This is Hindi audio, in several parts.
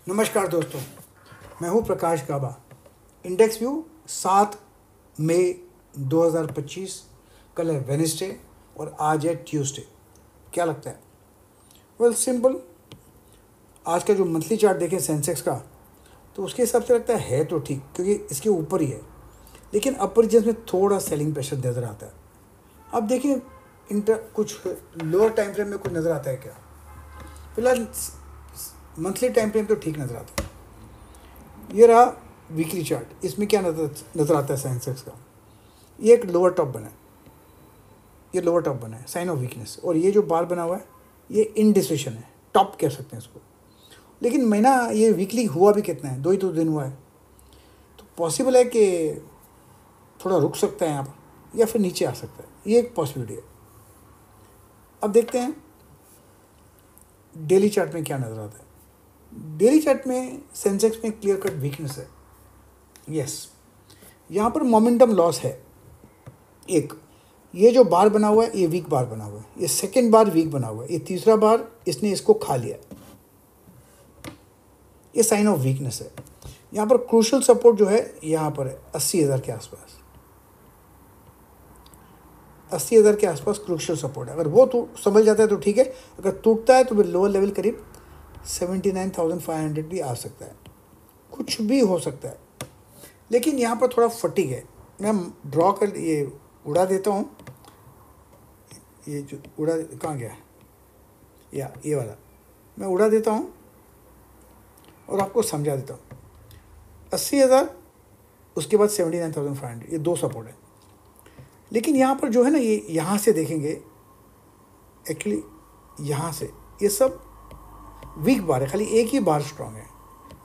नमस्कार दोस्तों, मैं हूं प्रकाश गाबा। इंडेक्स व्यू 7 मई 2025। कल है वेडनेसडे और आज है ट्यूसडे। क्या लगता है? Well simple. आज का जो मंथली चार्ट देखें सेंसेक्स का, तो उसके हिसाब से लगता है तो ठीक, क्योंकि इसके ऊपर ही है, लेकिन अपर रीजन में थोड़ा सेलिंग प्रेशर नज़र आता है। अब देखिए कुछ लोअर टाइम फ्रेम में कुछ नज़र आता है क्या? फिलहाल मंथली टाइम फ्रेम तो ठीक नज़र आता है। ये रहा वीकली चार्ट। इसमें क्या नज़र आता है सेंसेक्स का? ये एक लोअर टॉप बना है, ये लोअर टॉप बना है, साइन ऑफ वीकनेस। और ये जो बार बना हुआ है ये इनडिसिशन है, टॉप कह सकते हैं इसको। लेकिन महीना ये वीकली हुआ भी कितना है? 2 ही तो दिन हुआ है, तो पॉसिबल है कि थोड़ा रुक सकता है यहाँ पर या फिर नीचे आ सकता है। ये एक पॉसिबिलिटी है। अब देखते हैं डेली चार्ट में क्या नज़र आता है। डेली चार्ट में सेंसेक्स में क्लियर कट वीकनेस है। यस, यहाँ पर मोमेंटम लॉस है। एक ये जो बार बना हुआ है ये वीक बार बना हुआ है, ये सेकेंड बार वीक बना हुआ है, ये तीसरा बार इसने इसको खा लिया, ये साइन ऑफ वीकनेस है। यहाँ पर क्रूशियल सपोर्ट जो है यहाँ पर है 80,000 के आसपास। 80,000 के आसपास क्रूशियल सपोर्ट है। अगर वो तो समझ जाता है तो ठीक है, अगर टूटता है तो फिर लोअर लेवल करीब 79,500 भी आ सकता है, कुछ भी हो सकता है। लेकिन यहाँ पर थोड़ा फटीग है। मैं ड्रॉ कर ये उड़ा देता हूँ, ये जो उड़ा कहाँ गया या ये वाला मैं उड़ा देता हूँ और आपको समझा देता हूँ। 80,000 उसके बाद 79,500, ये दो सपोर्ट है। लेकिन यहाँ पर जो है ना, ये यहाँ से देखेंगे एक्चुअली यहाँ से ये सब वीक बार है, खाली एक ही बार स्ट्रांग है,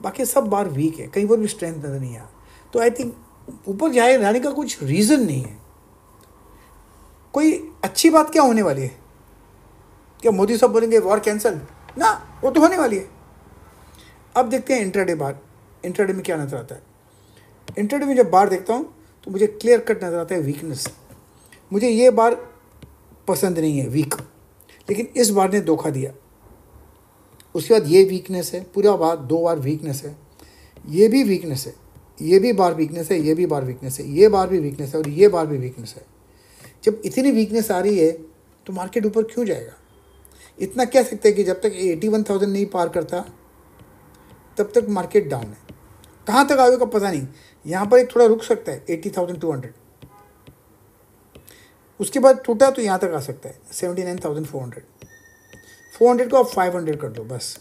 बाकी सब बार वीक है, कहीं पर भी स्ट्रेंथ नज़र नहीं आया। तो आई थिंक ऊपर जाने का कुछ रीज़न नहीं है। कोई अच्छी बात क्या होने वाली है? क्या मोदी साहब बोलेंगे वॉर कैंसल? ना, वो तो होने वाली है। अब देखते हैं इंट्राडे बार। इंट्राडे में क्या नज़र आता है? इंट्राडे में जब बार देखता हूँ तो मुझे क्लियर कट नज़र आता है वीकनेस। मुझे ये बार पसंद नहीं है, वीक, लेकिन इस बार ने धोखा दिया। उसके बाद ये वीकनेस है, पूरा बार 2 बार वीकनेस है, ये भी वीकनेस है, ये भी बार वीकनेस है, ये भी बार वीकनेस है, ये बार भी वीकनेस है और ये बार भी वीकनेस है। जब इतनी वीकनेस आ रही है तो मार्केट ऊपर क्यों जाएगा? इतना कह सकते हैं कि जब तक 81,000 नहीं पार करता तब तक मार्केट डाउन है। कहाँ तक आएगा पता नहीं। यहाँ पर एक थोड़ा रुक सकता है 80,200, उसके बाद टूटा तो यहाँ तक आ सकता है 79,400। 400 को आप 500 कर दो, बस,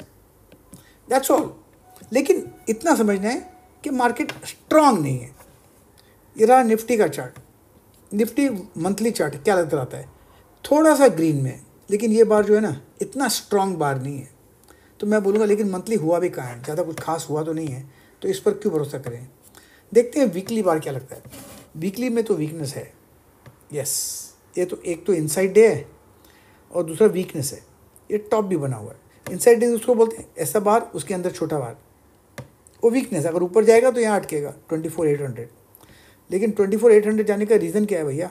दैट्स ऑल। लेकिन इतना समझना है कि मार्केट स्ट्रांग नहीं है। ये रहा निफ्टी का चार्ट। निफ्टी मंथली चार्ट क्या नजर आता है? थोड़ा सा ग्रीन में, लेकिन ये बार जो है ना इतना स्ट्रांग बार नहीं है। तो मैं बोलूँगा लेकिन मंथली हुआ भी कहाँ है, ज़्यादा कुछ खास हुआ तो नहीं है, तो इस पर क्यों भरोसा करें। देखते हैं वीकली बार क्या लगता है। वीकली में तो वीकनेस है। यस, ये तो एक तो इनसाइड डे है और दूसरा वीकनेस है। ये टॉप भी बना हुआ है। इनसाइड डे उसको बोलते हैं ऐसा बार, उसके अंदर छोटा बार, वो वीकनेस। अगर ऊपर जाएगा तो यहाँ अटकेगा 24,800। लेकिन 24,800 जाने का रीज़न क्या है भैया?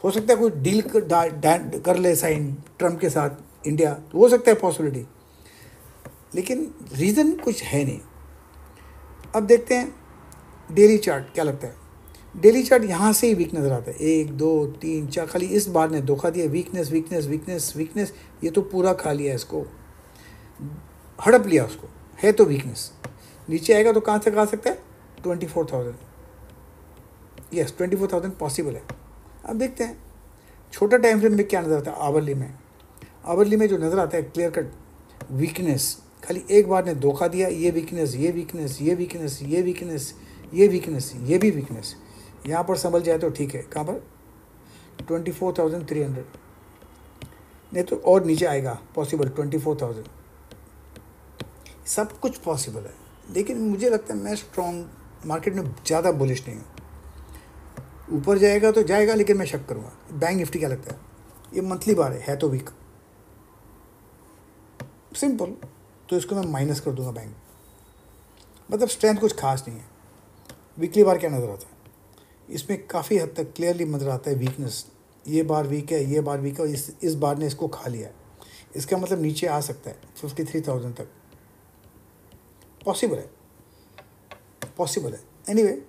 हो सकता है कोई डील कर ले साइन ट्रम्प के साथ इंडिया, तो हो सकता है पॉसिबिलिटी, लेकिन रीज़न कुछ है नहीं। अब देखते हैं डेली चार्ट क्या लगता है। डेली चार्ट यहाँ से ही वीक नज़र आता है। 1 2 3 4, खाली इस बार ने धोखा दिया। वीकनेस वीकनेस वीकनेस वीकनेस, ये तो पूरा खा लिया, इसको हड़प लिया उसको, है तो वीकनेस। नीचे आएगा तो कहाँ तक आ सकता है? 24,000। यस, 24,000 पॉसिबल है। अब देखते हैं छोटा टाइम फ्रेम में क्या नज़र आता है। आवरली में, आवरली में जो नज़र आता है क्लियर कट वीकनेस, खाली एक बार ने धोखा दिया। ये वीकनेस, ये वीकनेस, ये वीकनेस, ये वीकनेस, ये वीकनेस, ये भी वीकनेस। यहाँ पर संभल जाए तो ठीक है। कहाँ पर? 24,300, नहीं तो और नीचे आएगा पॉसिबल 24,000। सब कुछ पॉसिबल है, लेकिन मुझे लगता है मैं स्ट्रॉन्ग मार्केट में ज़्यादा बुलिश नहीं हूँ। ऊपर जाएगा तो जाएगा, लेकिन मैं शक करूँगा। बैंक निफ्टी क्या लगता है? ये मंथली बार है तो वीक, सिंपल, तो इसको मैं माइनस कर दूंगा बैंक। मतलब स्ट्रेंथ कुछ खास नहीं है। वीकली बार क्या नज़र आता है? इसमें काफ़ी हद तक क्लियरली नज़र आता है वीकनेस। ये बार वीक है, ये बार वीक है और इस बार ने इसको खा लिया है। इसका मतलब नीचे आ सकता है 53,000 तक। पॉसिबल है, पॉसिबल है। एनीवे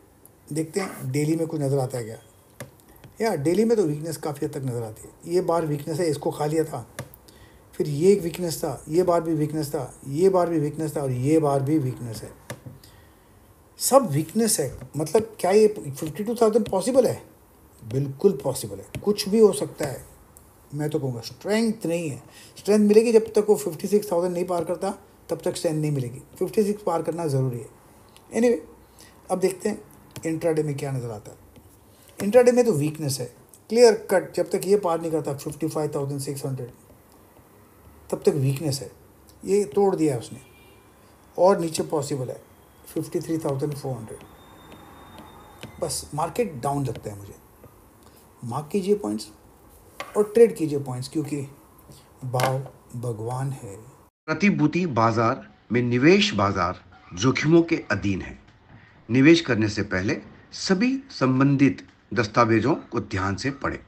देखते हैं डेली में कुछ नज़र आता है क्या। या डेली में तो वीकनेस काफ़ी हद तक नज़र आती है। ये बार वीकनेस है, इसको खा लिया था, फिर ये एक वीकनेस था, ये बार भी वीकनेस था, ये बार भी वीकनेस था और ये बार भी वीकनेस है। सब वीकनेस है। मतलब क्या ये 52,000 पॉसिबल है? बिल्कुल पॉसिबल है, कुछ भी हो सकता है। मैं तो कहूँगा स्ट्रेंथ नहीं है। स्ट्रेंथ मिलेगी जब तक वो 56,000 नहीं पार करता, तब तक स्ट्रेंथ नहीं मिलेगी। 56 पार करना ज़रूरी है। एनीवे अब देखते हैं इंट्राडे में क्या नज़र आता है। इंट्राडे में तो वीकनेस है क्लियर कट। जब तक ये पार नहीं करता 55,600 तब तक वीकनेस है। ये तोड़ दिया है उसने और नीचे पॉसिबल है 53,400। बस मार्केट डाउन लगता है मुझे। मार्क कीजिए पॉइंट्स और ट्रेड कीजिए पॉइंट्स, क्योंकि भाव भगवान है। प्रतिभूति बाजार में निवेश बाजार जोखिमों के अधीन है। निवेश करने से पहले सभी संबंधित दस्तावेजों को ध्यान से पढ़ें।